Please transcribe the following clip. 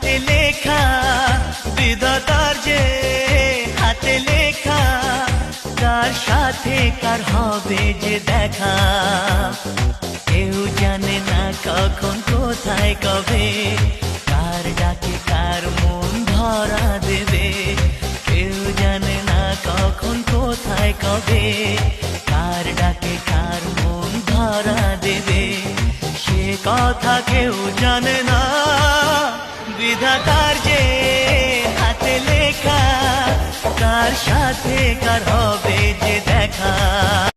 হাতে লেখা, বিধাতার যে হাতে লেখা, কার সাথে কার হবে যে দেখা। কেউ জানে না কখন কোথায় কবে, কার ডাকে কার মন ধরা দেবে। কেউ জানে না কখন কোথায় কবে, কার ডাকে কার মন ধরা দেবে। সে কথা কেউ জানে না, বিধাতার যে হাতে লেখা, কার সাথে কার হবে যে দেখা।